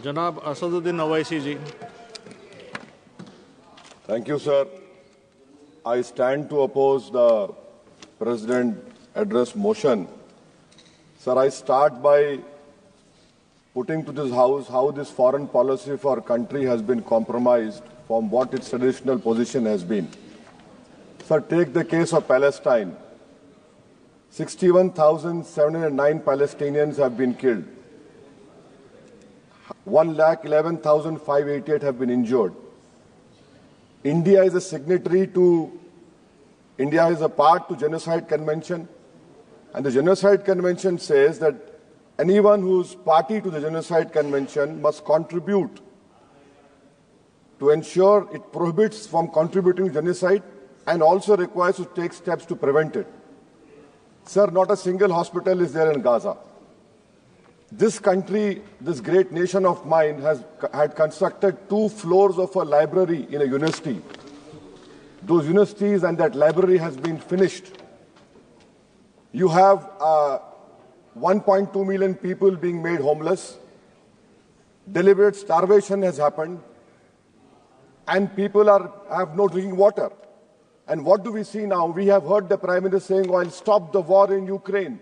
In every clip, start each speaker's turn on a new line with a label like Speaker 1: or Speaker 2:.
Speaker 1: जनाब असदुद्दीन ओवैसी जी।
Speaker 2: Thank you, sir. I stand to oppose the President address motion. Sir, I start by putting to this House how this foreign policy for our country has been compromised from what its traditional position has been. Sir, take the case of Palestine. 61,709 Palestinians have been killed. 1,11,588 have been injured. India is a signatory to, India is a part to Genocide Convention, and the Genocide Convention says that anyone who is party to the Genocide Convention must contribute to ensure it prohibits from contributing to genocide and also requires to take steps to prevent it. Sir, not a single hospital is there in Gaza. This country, this great nation of mine, had constructed 2 floors of a library in a university. Those universities and that library has been finished. You have 1.2 million people being made homeless. Deliberate starvation has happened. And people have no drinking water. And what do we see now? We have heard the Prime Minister saying, I'll stop the war in Ukraine.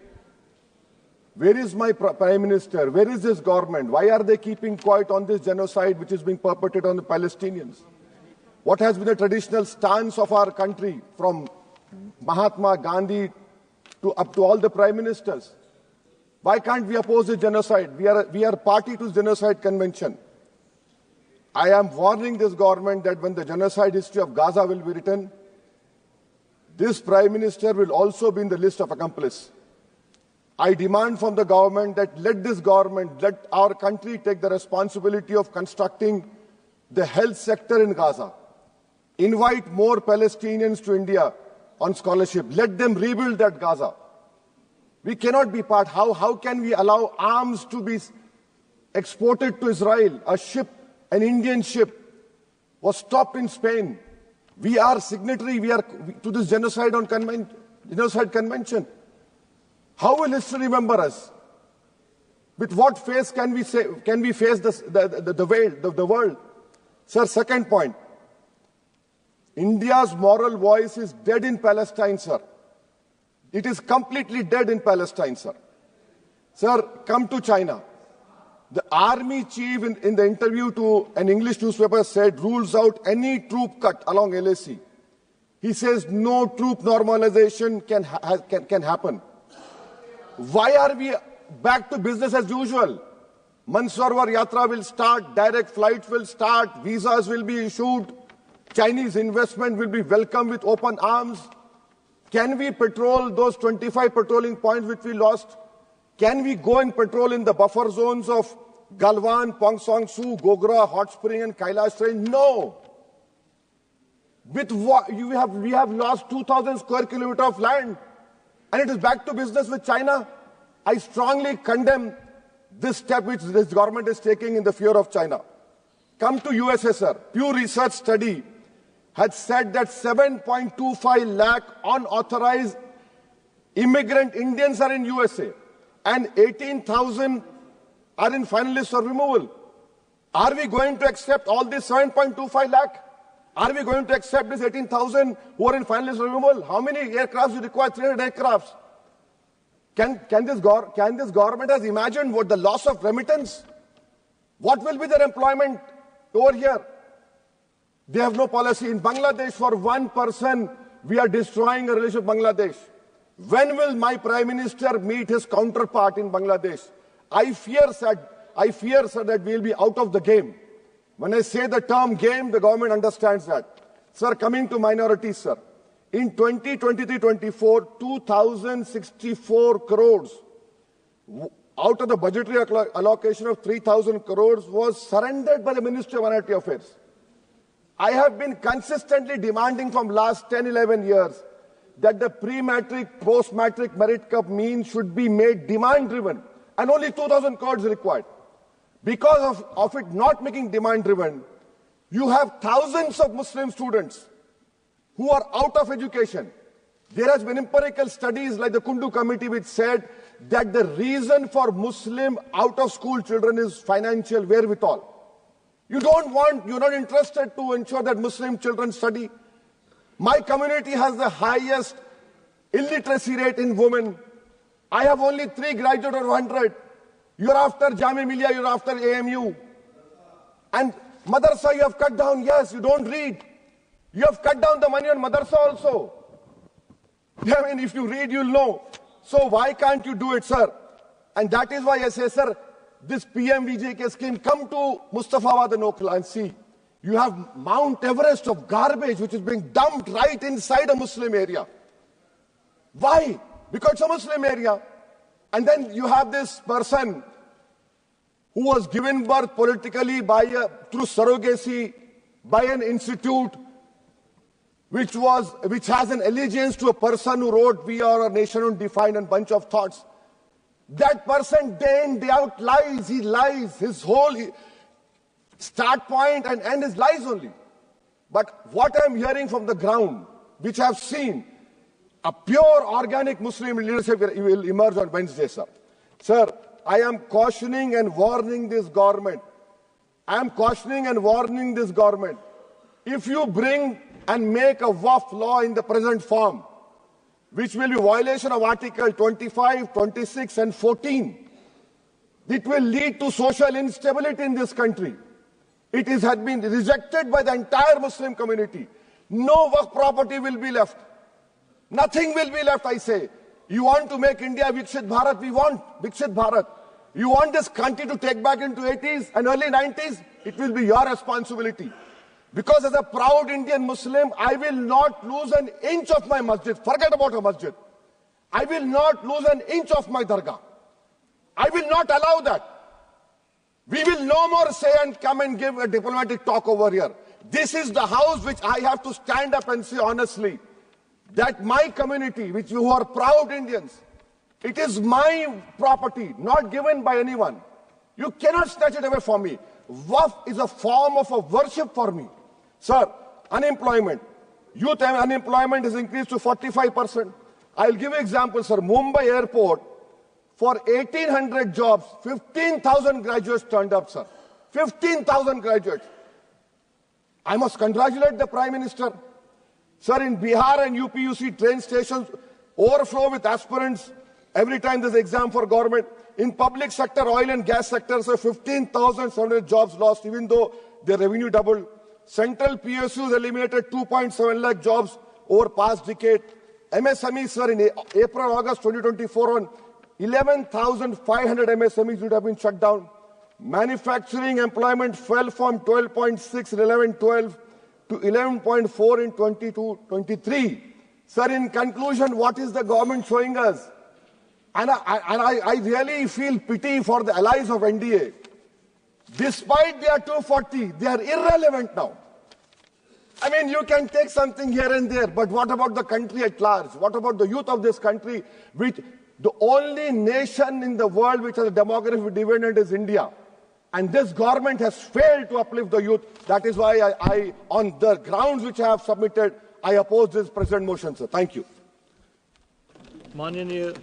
Speaker 2: Where is my Prime Minister? Where is this government? Why are they keeping quiet on this genocide which is being perpetrated on the Palestinians? What has been the traditional stance of our country from Mahatma Gandhi up to all the Prime Ministers? Why can't we oppose the genocide? We are party to the Genocide Convention. I am warning this government that when the genocide history of Gaza will be written, this Prime Minister will also be in the list of accomplices. I demand from the government that let our country take the responsibility of constructing the health sector in Gaza. Invite more Palestinians to India on scholarship. Let them rebuild that Gaza. We cannot be part. How can we allow arms to be exported to Israel? An Indian ship was stopped in Spain. We are signatory to this genocide convention. How will history remember us? With what face can we face the world? Sir, second point. India's moral voice is dead in Palestine, sir. It is completely dead in Palestine, sir. Sir, come to China. The army chief in the interview to an English newspaper said rules out any troop cut along LAC. He says no troop normalization can happen. Why are we back to business as usual? Mansarovar Yatra will start, direct flights will start, visas will be issued, Chinese investment will be welcomed with open arms. Can we patrol those 25 patrolling points which we lost? Can we go and patrol in the buffer zones of Galwan, Pong Song Su, Gogra, Hot Spring and Kailash Range? No. With what we have lost 2,000 square kilometers of land. And it is back to business with China. I strongly condemn this step which this government is taking in the fear of China. Come to USSR. Pew Research study had said that 7.25 lakh unauthorized immigrant Indians are in USA and 18,000 are in final list for removal. Are we going to accept all this 7.25 lakh? Are we going to accept this 18,000 who are in final list for removal? How many aircrafts do you require? 300 aircrafts. Can this government has imagined what the loss of remittance? What will be their employment over here? They have no policy. In Bangladesh, for one person, we are destroying a relationship with Bangladesh. When will my Prime Minister meet his counterpart in Bangladesh? I fear, sir, that we will be out of the game. When I say the term game, the government understands that. Sir, coming to minorities, sir. In 2023-24, 2,064 crores out of the budgetary allocation of 3,000 crores was surrendered by the Ministry of Minority Affairs. I have been consistently demanding from last 10-11 years that the pre-matric, post-matric merit cup mean should be made demand-driven, and only 2,000 crores required. Because of it not making demand-driven, you have thousands of Muslim students who are out of education. There has been empirical studies like the Kundu Committee which said that the reason for Muslim out-of-school children is financial wherewithal. You're not interested to ensure that Muslim children study. My community has the highest illiteracy rate in women. I have only 3 graduates out of 100. You're after Jamia Millia, you're after AMU. And madrasa you have cut down, yes, you don't read. You have cut down the money on madrasa also. I mean, if you read, you'll know. So why can't you do it, sir? And that is why I say, sir, this PMVJK scheme, come to Mustafabad and Okla and see. You have Mount Everest of garbage which is being dumped right inside a Muslim area. Why? Because it's a Muslim area. And then you have this person who was given birth politically through surrogacy by an institute which has an allegiance to a person who wrote "We Are a Nation Undefined" and bunch of thoughts. That person day in, day out lies. He lies. His whole start point and end is lies only. But what I'm hearing from the ground, which I've seen, a pure organic Muslim leadership will emerge on Wednesday, sir. Sir, I am cautioning and warning this government. If you bring and make a Waqf law in the present form, which will be violation of Article 25, 26 and 14, it will lead to social instability in this country. It has been rejected by the entire Muslim community. No Waqf property will be left. Nothing will be left, I say. You want to make India Viksit Bharat? We want Viksit Bharat. You want this country to take back into 80s and early 90s? It will be your responsibility. Because as a proud Indian Muslim, I will not lose an inch of my masjid. Forget about a masjid. I will not lose an inch of my dargah. I will not allow that. We will no more say and come and give a diplomatic talk over here. This is the house which I have to stand up and say honestly that my community, who are proud Indians, it is my property, not given by anyone. You cannot snatch it away from me. Waqf is a form of a worship for me. Sir, unemployment. Youth unemployment has increased to 45%. I'll give you examples, sir. Mumbai airport, for 1,800 jobs, 15,000 graduates turned up, sir. 15,000 graduates. I must congratulate the Prime Minister. Sir, in Bihar and UP, you see train stations overflow with aspirants every time there's an exam for government. In public sector, oil and gas sector, so 15,700 jobs lost, even though their revenue doubled. Central PSUs eliminated 2.7 lakh jobs over past decade. MSMEs, sir, in April, August 2024, on 11,500 MSMEs would have been shut down. Manufacturing employment fell from 12.6 in 11-12 to 11.4 in 22-23. Sir, in conclusion, what is the government showing us? And I really feel pity for the allies of NDA. Despite their 240, they are irrelevant now. I mean, you can take something here and there, but what about the country at large? What about the youth of this country, which the only nation in the world which has a demographic dividend is India? And this government has failed to uplift the youth. That is why I on the grounds which I have submitted, I oppose this present motion, sir. Thank you.
Speaker 1: माननीय